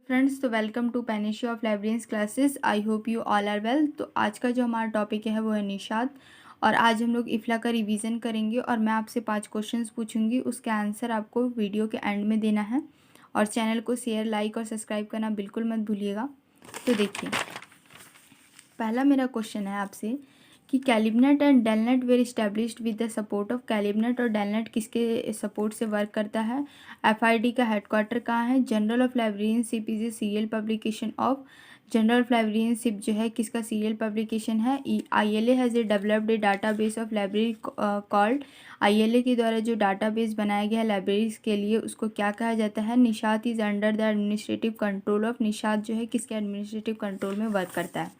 Friends, तो welcome to panacea of librarians classes. I hope you all are well. तो आज का जो हमारा टॉपिक है वो है निशात। और आज हम लोग इफ़ला का रिवीजन करेंगे और मैं आपसे 5 क्वेश्चंस पूछूंगी, उसके आंसर आपको वीडियो के एंड में देना है। और चैनल को शेयर, लाइक और सब्सक्राइब करना बिल्कुल मत भूलिएगा। तो देखिए, पहला मेरा क्वेश्चन है आपसे कि CALIBNET and DELNET were established with the support of. CALIBNET और डेलनेट किसके सपोर्ट से वर्क करता है? एफआईडी का हेडक्वार्टर कहाँ है? Journal of librarianship is a serial publication of. Journal of librarianship जो है किसका सीरियल पब्लिकेशन है? ILA has a developed a database of library called. ILA के द्वारा जो डाटाबेस बनाया गया है लाइब्रेरीज के लिए उसको क्या कहा जाता है? Nishat is under the administrative control of. Nishat जो है किसके एडमिनिस्ट्रेटिव कंट्रोल में वर्क करता है?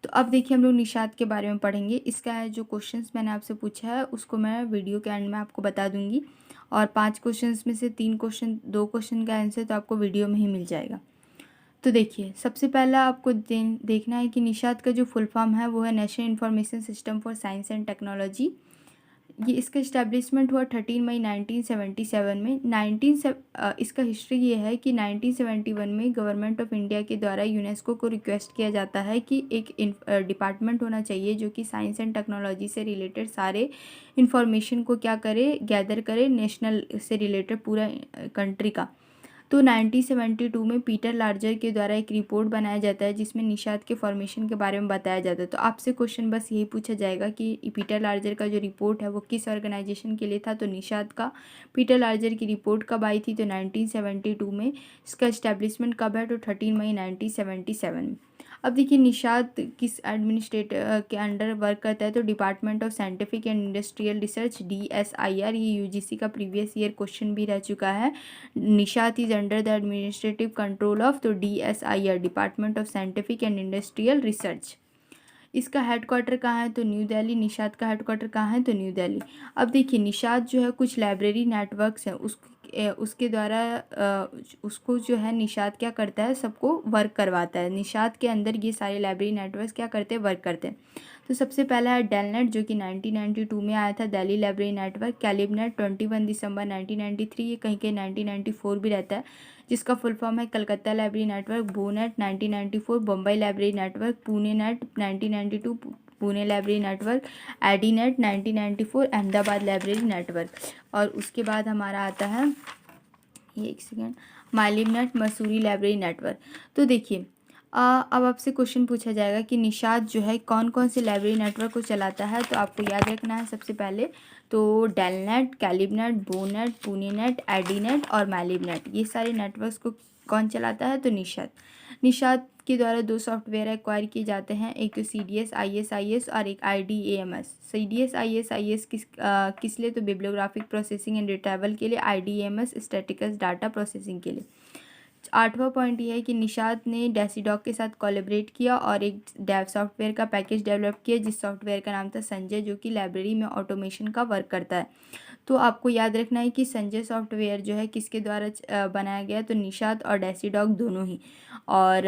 तो अब देखिए, हम लोग निशात के बारे में पढ़ेंगे। इसका जो क्वेश्चंस मैंने आपसे पूछा है उसको मैं वीडियो के एंड में आपको बता दूंगी। और 5 क्वेश्चंस में से 2 क्वेश्चन का आंसर तो आपको वीडियो में ही मिल जाएगा। तो देखिए, सबसे पहला आपको देखना है कि निशात का जो फुल फॉर्म है वो है national information system for science and technology. ये इसका इस्टेब्लिशमेंट हुआ 13 मई 1977 में। इसका हिस्ट्री ये है कि 1971 में गवर्नमेंट ऑफ इंडिया के द्वारा यूनेस्को को रिक्वेस्ट किया जाता है कि एक डिपार्टमेंट होना चाहिए जो कि साइंस एंड टेक्नोलॉजी से रिलेटेड सारे इंफॉर्मेशन को क्या करे, गैदर करे, नेशनल से रिलेटेड पूरा कंट्री का। तो 1972 में पीटर लार्जर के द्वारा एक रिपोर्ट बनाया जाता है जिसमें निशात के फॉर्मेशन के बारे में बताया जाता है। तो आपसे क्वेश्चन बस यही पूछा जाएगा कि पीटर लार्जर का जो रिपोर्ट है वो किस ऑर्गेनाइजेशन के लिए था? तो निशात का। पीटर लार्जर की रिपोर्ट कब आई थी? तो 1972 में। इसका इस्टेब्लिशमेंट कब है? तो 13 मई 1977 में। अब देखिए, निशात किस एडमिनिस्ट्रेटर के अंडर वर्क करता है? तो department of scientific and industrial research, DSIR। ये UGC का प्रीवियस ईयर क्वेश्चन भी रह चुका है। Nishat is under the administrative control of. तो DSIR, department of scientific and industrial research. इसका हेडक्वार्टर कहाँ है? तो न्यू दिल्ली। निशात का हेडक्वार्टर कहाँ है? तो न्यू दिल्ली। अब देखिए, निशात जो है कुछ लाइब्रेरी नेटवर्क्स हैं उसके द्वारा उसको जो है निशात क्या करता है, सबको वर्क करवाता है। निशात के अंदर ये सारे लाइब्रेरी नेटवर्क्स क्या करते हैं, वर्क करते हैं। तो सबसे पहला है डेलनेट जो कि 1992 में आया था, दिल्ली लाइब्रेरी नेटवर्क। कैलिबनेट 21 दिसंबर 1993, ये कहीं कहीं 1994 भी रहता है, जिसका फुल फॉर्म है Calcutta library network. BONET 1994, Bombay library network. Pune net 1992, Pune library network. ADINET 1994, Ahmedabad library network. और उसके बाद हमारा आता है, ये एक second, MALIBNET Mussoorie library network. तो देखिए, अब आपसे क्वेश्चन पूछा जाएगा कि निशात जो है कौन कौन से लाइब्रेरी नेटवर्क को चलाता है। तो आपको याद रखना है सबसे पहले तो डेलनेट, कैलिबनेट, बोनेट, पुणेनेट, एडीनेट और मालिबनेट, ये सारे नेटवर्क्स को कौन चलाता है? तो निशात। निशात के द्वारा 2 सॉफ्टवेयर एक्वायर किए जाते हैं, एक तो CDS ISIS और एक IDAMS। CDS ISIS किस लिए? तो बिब्लियोग्राफिक प्रोसेसिंग एंड रिट्राइवल के लिए। IDAMS स्टैटिकस डाटा प्रोसेसिंग के लिए। 8वां पॉइंट ये है कि निशात ने डेसीडॉक के साथ कोलैबोरेट किया और एक डेव सॉफ्टवेयर का पैकेज डेवलप किया जिस सॉफ्टवेयर का नाम था संजय, जो कि लाइब्रेरी में ऑटोमेशन का वर्क करता है। तो आपको याद रखना है कि संजय सॉफ्टवेयर जो है किसके द्वारा बनाया गया? तो निशात और डेसीडॉक दोनों ही। और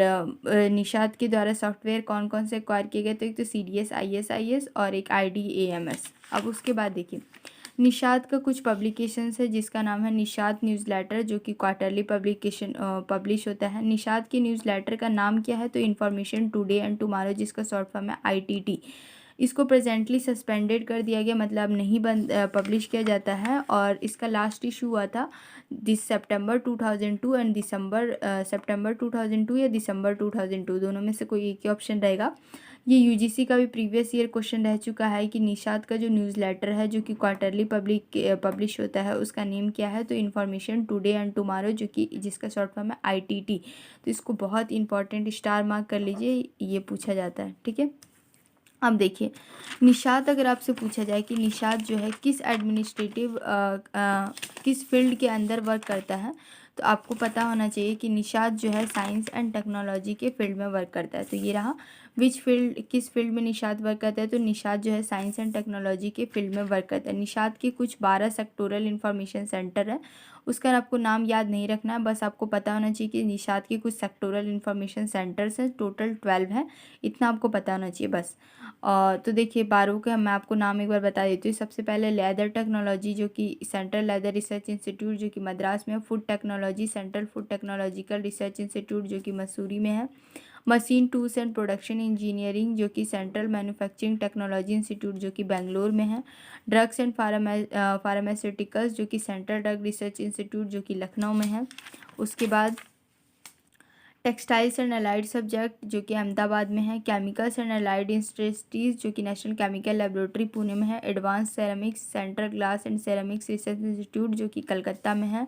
निशात के द्वारा सॉफ्टवेयर कौन कौन से एक्वायर किए गए? तो एक तो CDS ISIS और एक IDAMS। अब उसके बाद देखिए, निशात का कुछ पब्लिकेशंस है जिसका नाम है निशात न्यूज़लेटर, जो कि क्वार्टरली पब्लिश होता है। निशात की न्यूज़लेटर का नाम क्या है? तो इन्फॉर्मेशन टुडे एंड टुमारो, जिसका शॉर्ट फॉर्म है ITT। इसको प्रेजेंटली सस्पेंडेड कर दिया गया, मतलब नहीं पब्लिश किया जाता है। और इसका लास्ट इशू हुआ था सितंबर 2002 एंड सितंबर 2002 या दिसंबर 2002, दोनों में से कोई एक ही ऑप्शन रहेगा। ये UGC का भी प्रीवियस ईयर क्वेश्चन रह चुका है कि निशात का जो न्यूज़लेटर है जो कि क्वार्टरली पब्लिश होता है उसका नेम क्या है? तो इन्फॉर्मेशन टुडे एंड टुमारो, जिसका शॉर्ट फॉर्म है ITT। तो इसको बहुत इंपॉर्टेंट स्टार मार्क कर लीजिए, ये पूछा जाता है, ठीक है। अब देखिए, निशात अगर आपसे पूछा जाए कि निशात जो है किस फील्ड के अंदर वर्क करता है, तो आपको पता होना चाहिए कि निशात जो है साइंस एंड टेक्नोलॉजी के फील्ड में वर्क करता है। तो ये रहा विच फील्ड, किस फील्ड में निशात वर्क करता है? तो निशात जो है साइंस एंड टेक्नोलॉजी के फील्ड में वर्क करता है। निशात के कुछ 12 सेक्टोरल इंफॉर्मेशन सेंटर है, उसका आपको नाम याद नहीं रखना है, बस आपको पता होना चाहिए कि निशात के कुछ सेक्टोरल इंफॉर्मेशन सेंटर्स हैं, टोटल 12 हैं, इतना आपको पता होना चाहिए बस। तो देखिए 12 के मैं आपको नाम एक बार बता देती हूँ। सबसे पहले लेदर टेक्नोलॉजी जो कि सेंट्रल लेदर रिसर्च इंस्टीट्यूट जो कि मद्रास में है। Food technology central food technological research institute जो कि मसूरी में है। Machine tools and production engineering जो कि सेंट्रल मैन्युफैक्चरिंग टेक्नोलॉजी इंस्टीट्यूट जो कि बेंगलोर में है। ड्रग्स एंड फार्मास्यूटिकल्स जो कि सेंट्रल ड्रग रिसर्च इंस्टीट्यूट जो कि लखनऊ में है। उसके बाद टेक्सटाइल्स एंड अलाइड सब्जेक्ट जो कि अहमदाबाद में है। केमिकल्स एंड अलाइड इंडस्ट्रीज जो कि नेशनल केमिकल लेबोरेटरी पुणे में है। Advance ceramics central glass and ceramics research institute जो कि कलकत्ता में है।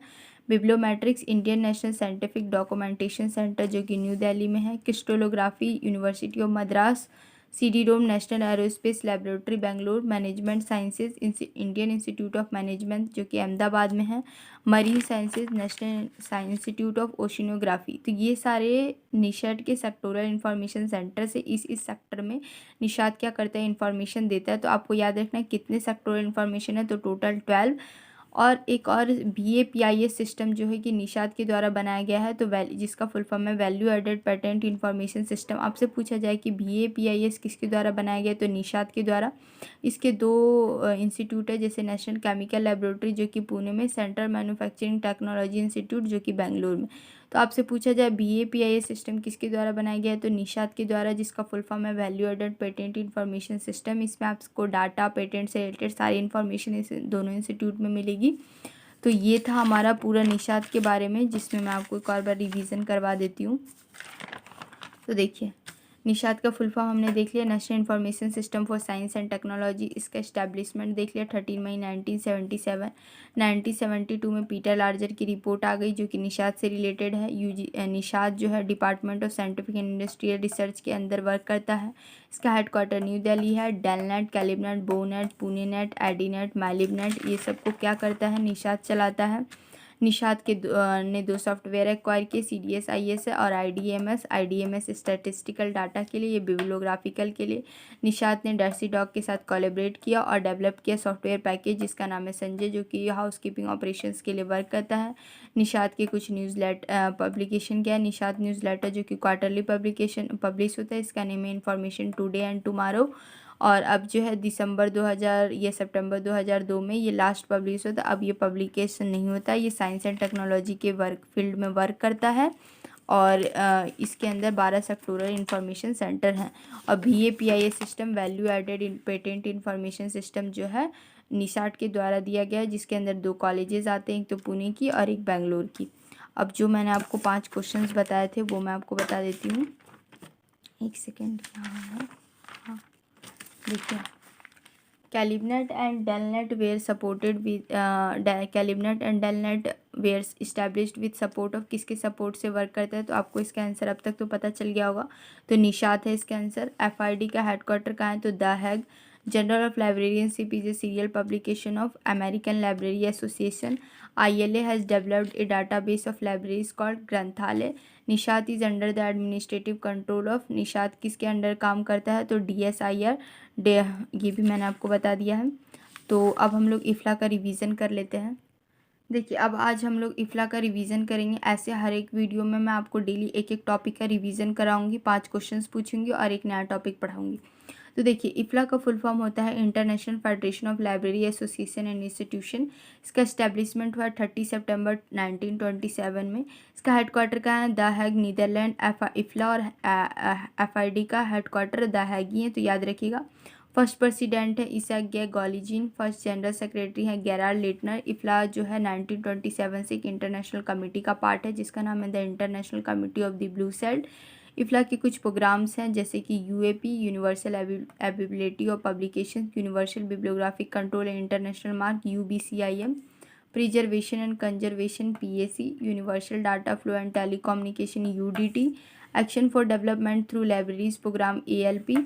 Bibliometrics Indian national scientific documentation centre जो कि न्यू दिल्ली में है। Crystallography university of Madras. CD ROM national aerospace laboratory Bangalore. Management sciences Indian institute of management जो कि अहमदाबाद में है। Marine sciences national institute of oceanography. तो ये सारे निशात के सेक्टोरल इंफॉर्मेशन सेंटर से इस सेक्टर में निशात क्या करता है, इंफॉर्मेशन देता है। तो आपको याद रखना है कितने सेक्टोरल इंफॉर्मेशन है, तो टोटल 12। और एक और BAPIS सिस्टम जो है कि निशात के द्वारा बनाया गया है, तो जिसका फुल फॉर्म है value added patent information system. आपसे पूछा जाए कि BAPIS किसके द्वारा बनाया गया है, तो निशात के द्वारा। इसके दो इंस्टीट्यूट है, जैसे नेशनल केमिकल लेबोरेटरी जो कि पुणे में, सेंट्रल मैन्युफैक्चरिंग टेक्नोलॉजी इंस्टीट्यूट जो कि बेंगलोर में। तो आपसे पूछा जाए BAPIS सिस्टम किसके द्वारा बनाया गया है, तो निशात के द्वारा, जिसका फुल फॉर्म है value added patent information system. इसमें आपको डाटा पेटेंट से रिलेटेड सारी इन्फॉर्मेशन इस दोनों इंस्टीट्यूट में मिलेगी। तो ये था हमारा पूरा निशात के बारे में, जिसमें मैं आपको एक और बार रिवीजन करवा देती हूँ। तो देखिए निशात का फुल फॉर्म हमने देख लिया, national information system for science and technology. इसका एस्टैब्लिशमेंट देख लिया 13 मई 1977। 1972 में पीटर लार्जर की रिपोर्ट आ गई जो कि निशात से रिलेटेड है। निशात जो है department of scientific and industrial research के अंदर वर्क करता है। इसका हेडक्वार्टर न्यू दिल्ली है। डेलनेट, कैलिबनेट, बोनेट, पुणेनेट, एडीनेट, मैलिबनेट, ये सबको क्या करता है, निशात चलाता है। निशात के ने 2 सॉफ्टवेयर एक्वायर किए, CDS-IS और IDMS स्टैटिस्टिकल डाटा के लिए, ये बिब्लियोग्राफिकल के लिए। निशात ने डर्सी डॉग के साथ कोलैबोरेट किया और डेवलप किया सॉफ्टवेयर पैकेज जिसका नाम है संजय, जो कि हाउसकीपिंग ऑपरेशंस के लिए वर्क करता है। निशात के कुछ पब्लिकेशन क्या है, निशात न्यूज़ लेटर जो कि क्वार्टरली पब्लिश होता है, इसका नेम है इन्फॉर्मेशन टुडे एंड टुमारो। और अब जो है दिसंबर 2000 या सितंबर 2002 में ये लास्ट पब्लिश होता है। अब ये पब्लिकेशन नहीं होता है, ये साइंस एंड टेक्नोलॉजी के फील्ड में वर्क करता है। और इसके अंदर 12 सेक्टोरल इंफॉर्मेशन सेंटर हैं। और BAPIS system value added patent information system जो है निशात के द्वारा दिया गया है, जिसके अंदर 2 कॉलेजेस आते हैं, एक तो पुणे की और एक बेंगलोर की। अब जो मैंने आपको 5 क्वेश्चंस बताए थे वो मैं आपको बता देती हूँ। एक सेकेंड, यहाँ है, हाँ देखिए। CALIBNET and DELNET were supported with CALIBNET and DELNET were established with support of, किसके सपोर्ट से वर्क करता है, तो आपको इसका आंसर अब तक तो पता चल गया होगा, तो निशात है इसका आंसर। FID का हेडक्वार्टर कहाँ है, तो the Hague. Journal of librarianship is a serial publication of American library association. ILA has developed a database of libraries called Granthalaya. NISSAT is under the administrative control of, NISSAT किसके अंडर काम करता है, तो DSIR ये भी मैंने आपको बता दिया है। तो अब हम लोग इफ्ला का रिवीजन कर लेते हैं। देखिए अब आज हम लोग इफ्ला का रिवीजन करेंगे। ऐसे हर एक वीडियो में मैं आपको डेली एक एक टॉपिक का रिवीजन कराऊंगी, 5 क्वेश्चंस पूछूंगी और एक नया टॉपिक पढ़ाऊंगी। तो देखिए इफ्ला का फुल फॉर्म होता है international federation of library association and institution. इसका एस्टेब्लिशमेंट हुआ 30 सितंबर 1927 में। इसका हेडक्वार्टर कहाँ है, द हैग नीदरलैंड। इफ्ला और FID का हेडक्वार्टर द हैग ही है, तो याद रखिएगा। फर्स्ट प्रेसिडेंट है इसाक गे गॉलिजिन। फर्स्ट जनरल सेक्रेटरी है गेराल्ड लेटनर। इफ्ला जो है 1927 से एक इंटरनेशनल कमेटी का पार्ट है जिसका नाम है the international committee of the blue shield. IFLA के कुछ प्रोग्राम्स हैं जैसे कि UAP universal ability of publication, universal bibliographic control and international MARC UBCIM, preservation and conservation PAC, universal data flow and telecommunication UDT, action for development through libraries programme ALP।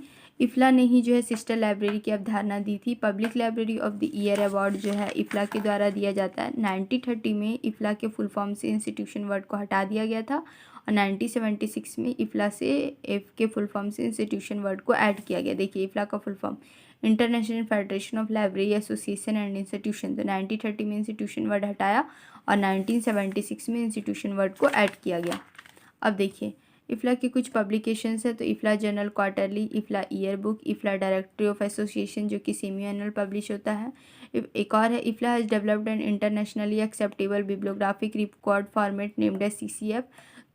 IFLA ने ही जो है sister library की अवधारणा दी थी। Public library of the year award जो है इफ्ला के द्वारा दिया जाता है। 1930 में इफ्ला के फुल फॉर्म से इंस्टीट्यूशन वर्ड को हटा दिया गया था और 1976 में इफ्ला से एफ के फुल फॉर्म से इंस्टीट्यूशन वर्ड को ऐड किया गया। देखिए इफ्ला का full form international federation of library association and institution. तो 1930 में इंस्टीट्यूशन वर्ड हटाया और 1976 में इंस्टीट्यूशन वर्ड को ऐड किया गया। अब देखिए इफ्ला की कुछ पब्लिकेशंस है। तो IFLA journal quarterly, IFLA year book, IFLA directory of association जो कि सेमी एनुअल पब्लिश होता है। एक और है IFLA has developed an internationally acceptable bibliographic record format named as CCF।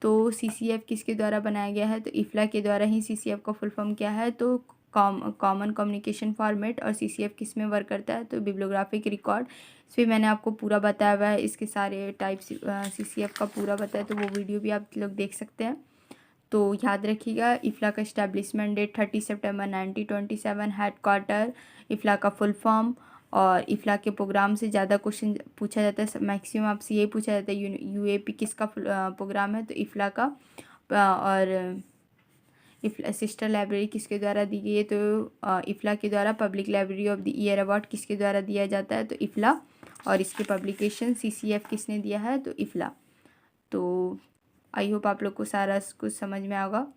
तो CCF किसके द्वारा बनाया गया है? तो इफ्ला के द्वारा ही। CCF का फुल फॉर्म क्या है? तो कॉमन कम्युनिकेशन फॉर्मेट। और CCF किस में वर्क करता है? तो बिब्लियोग्राफिक रिकॉर्ड। इस पर मैंने आपको पूरा बताया हुआ है, इसके सारे टाइप्स CCF का पूरा बताया, तो वो वीडियो भी आप लोग देख सकते हैं। तो याद रखिएगा इफ्ला का इस्टेब्लिशमेंट डेट 30 सितंबर 1927, हेडक्वार्टर इफ्ला का फुल फॉर्म। और इफ्ला के प्रोग्राम से ज़्यादा क्वेश्चन पूछा जाता है, मैक्सिमम आपसे यही पूछा जाता है UAP किसका प्रोग्राम है? तो इफ्ला का। और इफ्ला सिस्टर लाइब्रेरी किसके द्वारा दी गई है? तो इफ्ला के द्वारा। Public library of the year award किसके द्वारा दिया जाता है? तो इफ्ला। और इसके पब्लिकेशन CCF किसने दिया है? तो इफ्ला। तो आई होप आप लोग को सारा कुछ समझ में आएगा।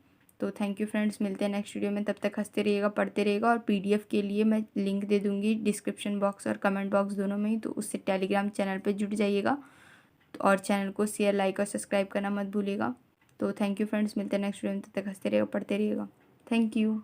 तो थैंक यू फ्रेंड्स, मिलते हैं नेक्स्ट वीडियो में। तब तक हंसते रहिएगा, पढ़ते रहिएगा। और PDF के लिए मैं लिंक दे दूँगी डिस्क्रिप्शन बॉक्स और कमेंट बॉक्स दोनों में ही, तो उससे टेलीग्राम चैनल पे जुड़ जाइएगा। और चैनल को शेयर, लाइक और सब्सक्राइब करना मत भूलिएगा। तो थैंक यू फ्रेंड्स, मिलते हैं नेक्स्ट वीडियो में। तब तक हंसते रहिएगा, पढ़ते रहिएगा। Thank you.